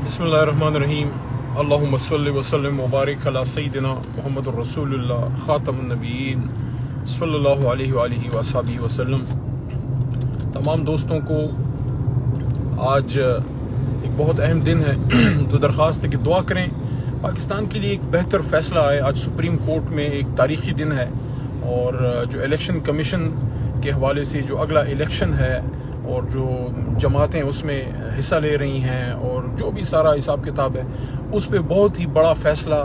बिस्मिल्लाहिर्रहमानिर्रहीम अल्लाहुम्मा सल्लि व सल्लिम व बारिक अला सय्यिदिना मुहम्मदुर रसूलुल्लाह खातमुन नबिय्यीन सल्लल्लाहु अलैहि व अस्हाबिहि वसल्लम। तमाम दोस्तों को आज एक बहुत अहम दिन है तो दरख्वास्त है कि दुआ करें पाकिस्तान के लिए एक बेहतर फ़ैसला आए। आज सुप्रीम कोर्ट में एक तारीख़ी दिन है और जो इलेक्शन कमीशन के हवाले से जो अगला इलेक्शन है और जो जमातें उसमें हिस्सा ले रही हैं और जो भी सारा हिसाब किताब है उस पर बहुत ही बड़ा फ़ैसला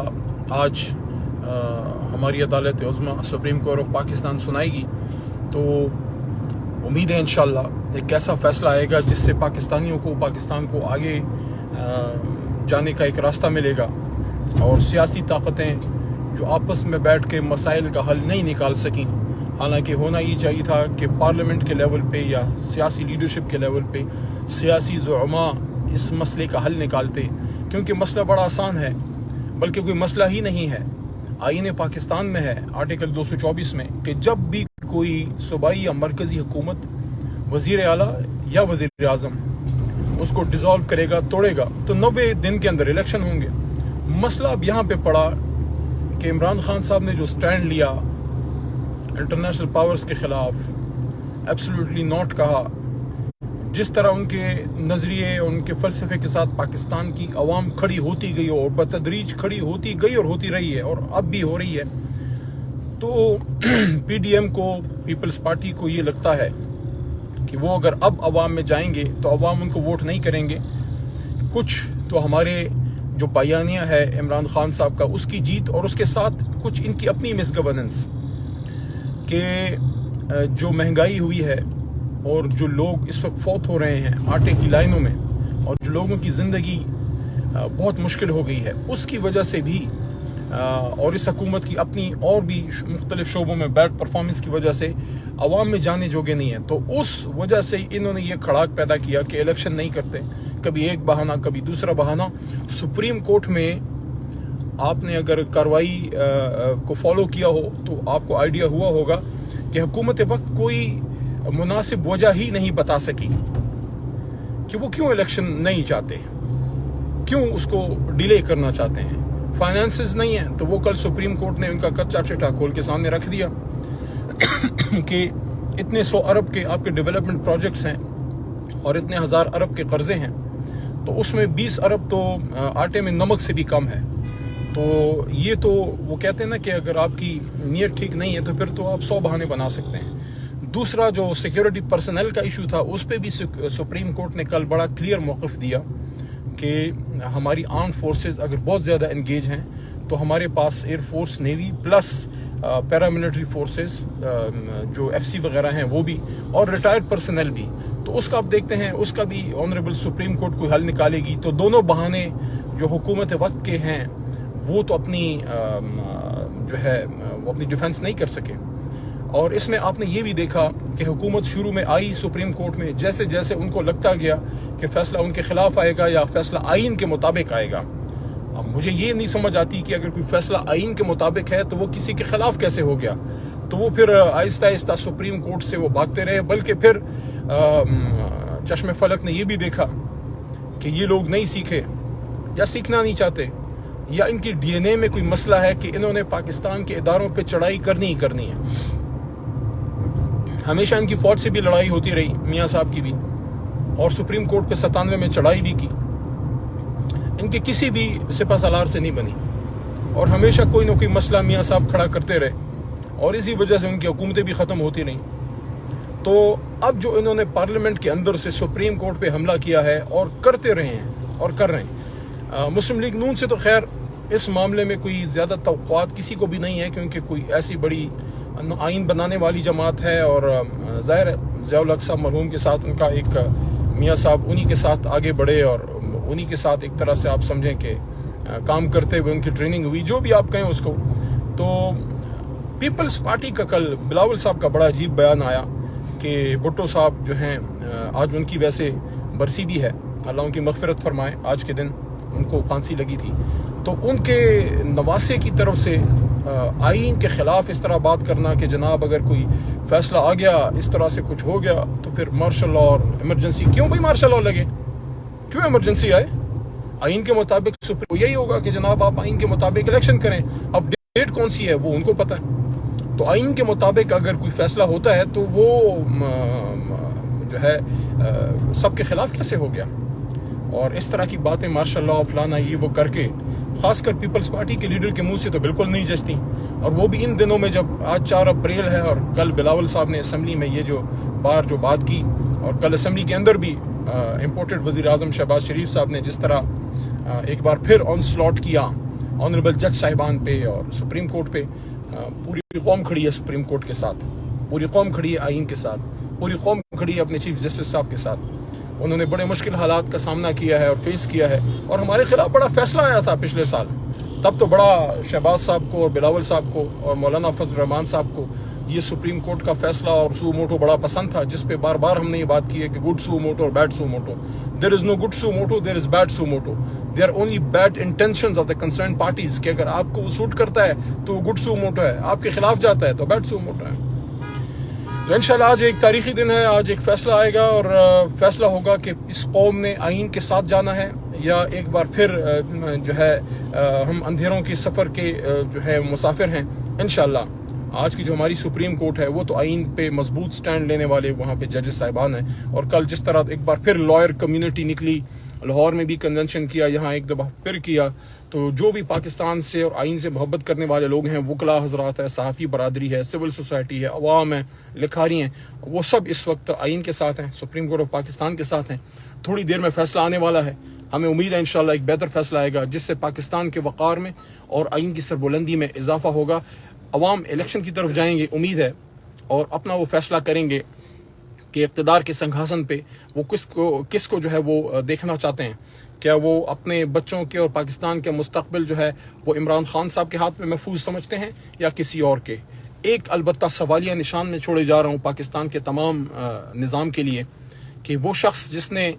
आज हमारी अदालत उज़्मा सुप्रीम कोर्ट ऑफ पाकिस्तान सुनाएगी। तो उम्मीद है इंशाअल्लाह एक ऐसा फ़ैसला आएगा जिससे पाकिस्तानियों को पाकिस्तान को आगे जाने का एक रास्ता मिलेगा और सियासी ताकतें जो आपस में बैठ के मसाइल का हल नहीं निकाल सकें, हालांकि होना ये चाहिए था कि पार्लियामेंट के लेवल पे या सियासी लीडरशिप के लेवल पे सियासी ज़ुअमा इस मसले का हल निकालते, क्योंकि मसला बड़ा आसान है, बल्कि कोई मसला ही नहीं है। आईन पाकिस्तान में है आर्टिकल 224 में कि जब भी कोई सूबाई या मरकज़ी हुकूमत वज़ीर आला या वज़ीर आज़म उसको डिज़ोल्व करेगा, तोड़ेगा, तो 90 दिन के अंदर इलेक्शन होंगे। मसला अब यहाँ पे पड़ा कि इमरान खान साहब ने जो स्टैंड लिया इंटरनेशनल पावर्स के ख़िलाफ़ एब्सोल्युटली नॉट कहा, जिस तरह उनके नज़रिए उनके फ़लसफ़े के साथ पाकिस्तान की आवाम खड़ी होती गई और बतदरीज खड़ी होती गई और होती रही है और अब भी हो रही है, तो PDM को, पीपल्स पार्टी को ये लगता है कि वो अगर अब आवाम में जाएंगे तो आवाम उनको वोट नहीं करेंगे। कुछ तो हमारे जो बयानिया है इमरान खान साहब का उसकी जीत और उसके साथ कुछ इनकी अपनी मिसगवर्नेंस कि जो महंगाई हुई है और जो लोग इस वक्त फौत हो रहे हैं आटे की लाइनों में और जो लोगों की ज़िंदगी बहुत मुश्किल हो गई है, उसकी वजह से भी और इस हुकूमत की अपनी और भी मुख्तलिफ शोबों में बैड परफॉर्मेंस की वजह से अवाम में जाने जोगे नहीं है। तो उस वजह से इन्होंने ये खड़ाक पैदा किया कि इलेक्शन नहीं करते, कभी एक बहाना कभी दूसरा बहाना। सुप्रीम कोर्ट में आपने अगर कार्रवाई को फॉलो किया हो तो आपको आइडिया हुआ होगा कि हुकूमत वक्त कोई मुनासिब वजह ही नहीं बता सकी कि वो क्यों इलेक्शन नहीं चाहते, क्यों उसको डिले करना चाहते हैं। फाइनेंसेस नहीं है तो वो कल सुप्रीम कोर्ट ने उनका कच्चा चिट्ठा खोल के सामने रख दिया कि इतने 100 अरब के आपके डेवलपमेंट प्रोजेक्ट्स हैं और इतने हज़ार अरब के कर्जे हैं, तो उसमें 20 अरब तो आटे में नमक से भी कम है। तो ये तो वो कहते हैं ना कि अगर आपकी नीयत ठीक नहीं है तो फिर तो आप 100 बहाने बना सकते हैं। दूसरा जो सिक्योरिटी पर्सनल का इशू था उस पर भी सुप्रीम कोर्ट ने कल बड़ा क्लियर मौक़िफ़ दिया कि हमारी आर्म फोर्सेस अगर बहुत ज़्यादा इंगेज हैं तो हमारे पास air force, navy plus paramilitary forces जो FC वगैरह हैं वो भी और रिटायर्ड पर्सनल भी, तो उसका आप देखते हैं उसका भी ऑनरेबल सुप्रीम कोर्ट कोई हल निकालेगी। तो दोनों बहाने जो हुकूमत वक्त के हैं वो तो अपनी जो है वो अपनी डिफेंस नहीं कर सके। और इसमें आपने ये भी देखा कि हुकूमत शुरू में आई सुप्रीम कोर्ट में, जैसे जैसे उनको लगता गया कि फ़ैसला उनके ख़िलाफ़ आएगा या फ़ैसला आइन के मुताबिक आएगा। अब मुझे ये नहीं समझ आती कि अगर कोई फ़ैसला आइन के मुताबिक है तो वो किसी के ख़िलाफ़ कैसे हो गया। तो वो फिर आहिस्ता आहिस्ता सुप्रीम कोर्ट से वो भागते रहे, बल्कि फिर चश्मे फलक ने ये भी देखा कि ये लोग नहीं सीखे या सीखना नहीं चाहते या इनकी DNA में कोई मसला है कि इन्होंने पाकिस्तान के इदारों पे चढ़ाई करनी ही करनी है। हमेशा इनकी फ़ौज से भी लड़ाई होती रही, मियाँ साहब की भी, और सुप्रीम कोर्ट पे 97 में चढ़ाई भी की, इनके किसी भी सिपह सालार से नहीं बनी और हमेशा कोई ना कोई मसला मियाँ साहब खड़ा करते रहे और इसी वजह से उनकी हुकूमतें भी ख़त्म होती रहीं। तो अब जो इन्होंने पार्लियामेंट के अंदर से सुप्रीम कोर्ट पे हमला किया है और करते रहे हैं और कर रहे हैं, मुस्लिम लीग नून से तो खैर इस मामले में कोई ज़्यादा तवक्कुआत किसी को भी नहीं है, क्योंकि कोई ऐसी बड़ी आइन बनाने वाली जमात है और ज़ाहिर है ज़ियाउल हक़ साहब मरहूम के साथ उनका एक मियाँ साहब उन्हीं के साथ आगे बढ़े और उन्हीं के साथ एक तरह से आप समझें कि काम करते हुए उनकी ट्रेनिंग हुई, जो भी आप कहें उसको। तो पीपल्स पार्टी का कल बिलावल साहब का बड़ा अजीब बयान आया कि भुट्टो साहब जो हैं आज उनकी वैसे बरसी भी है, अल्लाह उनकी मग़फ़िरत फरमाए, आज के दिन उनको फांसी लगी थी, तो उनके नवासे की तरफ से आइन के ख़िलाफ़ इस तरह बात करना कि जनाब अगर कोई फ़ैसला आ गया इस तरह से कुछ हो गया तो फिर मार्शल लॉ और इमरजेंसी। क्यों भाई मार्शल लॉ लगे, क्यों इमरजेंसी आए? आइन के मुताबिक सुप्रीम यही होगा कि जनाब आप आइन के मुताबिक इलेक्शन करें। अब डेट कौन सी है वो उनको पता है। तो आइन के मुताबिक अगर कोई फैसला होता है तो वो जो है सबके खिलाफ कैसे हो गया। और इस तरह की बातें माशाल्लाह फलाना ये वो करके खासकर पीपल्स पार्टी के लीडर के मुंह से तो बिल्कुल नहीं जचती। और वो भी इन दिनों में जब आज 4 अप्रैल है और कल बिलावल साहब ने असम्बली में ये जो बात की, और कल असम्बली के अंदर भी इम्पोर्टेड वज़ीर आज़म शहबाज शरीफ साहब ने जिस तरह एक बार फिर ऑन स्लॉट किया ऑनरेबल जज साहिबान पे और सुप्रीम कोर्ट पे, पूरी कौम खड़ी है सुप्रीम कोर्ट के साथ, पूरी कौम खड़ी है आइन के साथ, पूरी कौम खड़ी है अपने चीफ जस्टिस साहब के साथ। उन्होंने बड़े मुश्किल हालात का सामना किया है और फेस किया है, और हमारे खिलाफ बड़ा फैसला आया था पिछले साल। तब तो बड़ा शहबाज साहब को और बिलावल साहब को और मौलाना फजल रहमान साहब को ये सुप्रीम कोर्ट का फैसला और सू मोटो बड़ा पसंद था, जिस पे बार बार हमने ये बात की है कि गुड सू मोटो और bad suo motu. There is no good suo motu, there is bad suo motu. They are only bad intentions of the concern parties, कि अगर आपको वो सूट करता है तो वो गुड सू मोटो है, आपके खिलाफ जाता है तो बैड सू मोटो है। तो इंशाल्लाह आज एक तारीखी दिन है, आज एक फैसला आएगा और फैसला होगा कि इस कौम ने आइन के साथ जाना है या एक बार फिर जो है हम अंधेरों के सफ़र के जो है मुसाफिर हैं। इंशाल्लाह आज की जो हमारी सुप्रीम कोर्ट है वो तो आइन पे मजबूत स्टैंड लेने वाले वहाँ पे जजेस साहिबान हैं। और कल जिस तरह एक बार फिर लॉयर कम्युनिटी निकली, लाहौर में भी कन्वेंशन किया, यहाँ एक दफ़ा फिर किया, तो जो भी पाकिस्तान से और आइन से मोहब्बत करने वाले लोग हैं, वकला हजरात है, सहाफ़ी बरादरी है, सिविल सोसाइटी है, अवाम है, लिखारी हैं, वो सब इस वक्त आइन के साथ हैं, सुप्रीम कोर्ट ऑफ पाकिस्तान के साथ हैं। थोड़ी देर में फैसला आने वाला है, हमें उम्मीद है इंशाल्लाह एक बेहतर फैसला आएगा जिससे पाकिस्तान के वक़ार में और आइन की सरबुलंदी में इजाफा होगा। अवाम इलेक्शन की तरफ जाएंगे उम्मीद है, और अपना वो फैसला करेंगे कि इक़्तिदार के सिंहासन पे वो किसको जो है वो देखना चाहते हैं। क्या वो अपने बच्चों के और पाकिस्तान के मुस्तक़बिल जो है वो इमरान खान साहब के हाथ में महफूज समझते हैं या किसी और के। एक अलबत्ता सवालिया निशान में छोड़े जा रहा हूँ पाकिस्तान के तमाम निज़ाम के लिए कि वो शख्स जिसने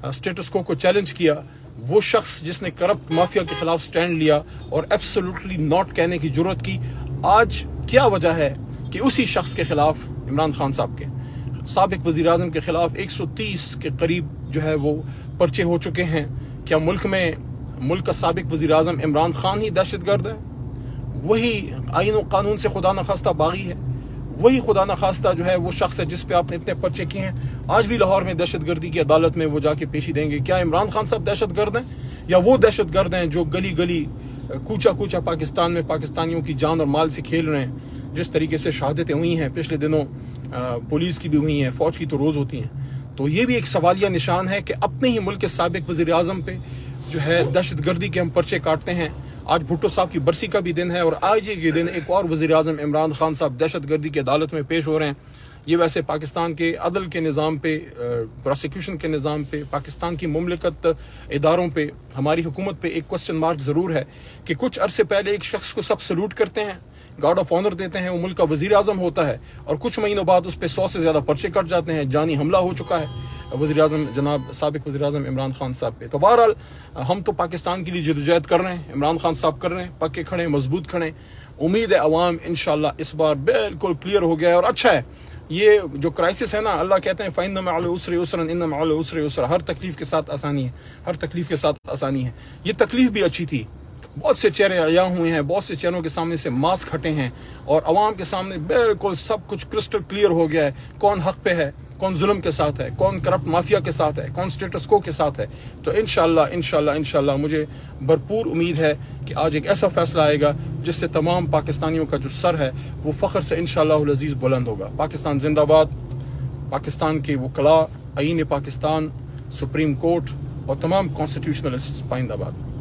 स्टेटस को चैलेंज किया, वो शख्स जिसने करप्ट माफिया के खिलाफ स्टैंड लिया और एब्सोल्युटली नॉट कहने की जरूरत की, आज क्या वजह है कि उसी शख्स के खिलाफ इमरान खान साहब के साबिक वज़ीर आज़म के खिलाफ 130 के करीब जो है वो पर्चे हो चुके हैं। क्या मुल्क का साबिक वज़ीर आज़म इमरान खान ही दहशतगर्द है? वही आइन और कानून से खुदा न खास्ता बागी है, वही खुदा न खास्ता जो है वो शख्स है जिस पे आपने इतने पर्चे किए हैं। आज भी लाहौर में दहशतगर्दी की अदालत में वो जाके पेशी देंगे। क्या इमरान खान साहब दहशतगर्द हैं या वो दहशतगर्द हैं जो गली गली कूचा पाकिस्तान में पाकिस्तानियों की जान और माल से खेल रहे हैं? जिस तरीके से शहादतें हुई हैं पिछले दिनों, पुलिस की भी हुई हैं, फौज की तो रोज़ होती हैं। तो ये भी एक सवालिया निशान है कि अपने ही मुल्क के साबिक वज़ीर आज़म पे जो है दहशतगर्दी के हम पर्चे काटते हैं। आज भुट्टो साहब की बरसी का भी दिन है और आज ही के दिन एक और वज़ीर आज़म इमरान खान साहब दहशतगर्दी की अदालत में पेश हो रहे हैं। ये वैसे पाकिस्तान के अदल के निज़ाम पे, प्रोसिक्यूशन के निज़ाम पे, पाकिस्तान की मुमलिकत इदारों पे, हमारी हुकूमत पे एक क्वेश्चन मार्क ज़रूर है कि कुछ अरसे पहले एक शख्स को सब सल्यूट करते हैं, गार्ड ऑफ ऑनर देते हैं, वो मुल्क का वज़ीर आज़म होता है, और कुछ महीनों बाद उस पर 100 से ज़्यादा पर्चे कट जाते हैं। जानी हमला हो चुका है वज़ीर आज़म जनाब साबिक वज़ीर आज़म इमरान खान साहब पे। तो बहरहाल हम तो पाकिस्तान के लिए जदोजहद कर रहे हैं, इमरान खान साहब कर रहे हैं, पक्के खड़े, मजबूत खड़े। उम्मीद है अवाम इंशाल्लाह इस बार बिल्कुल क्लियर हो गया है। और अच्छा है, ये जो क्राइसिस है ना, अल्लाह कहते हैं फ़इन्न मअल उसरि युस्रन इन्न मअल उसरि युस्रा, हर तकलीफ़ के साथ आसानी है, हर तकलीफ़ के साथ आसानी है। ये तकलीफ़ भी अच्छी थी, बहुत से चेहरे अया हुए हैं, बहुत से चेहरों के सामने से मास्क हटे हैं और अवाम के सामने बिल्कुल सब कुछ क्रिस्टल क्लियर हो गया है, कौन हक पे है, कौन जुल्म के साथ है, कौन करप्ट माफिया के साथ है, कौन स्टेटस को के साथ है। तो इंशाल्लाह मुझे भरपूर उम्मीद है कि आज एक ऐसा फैसला आएगा जिससे तमाम पाकिस्तानियों का जो सर है वो फ़ख्र से इंशाअल्लाह अज़ीज़ बुलंद होगा। पाकिस्तान जिंदाबाद। पाकिस्तान के वकला, आईन पाकिस्तान, सुप्रीम कोर्ट और तमाम कॉन्स्टिट्यूशनलिस्ट पाइंदाबाद।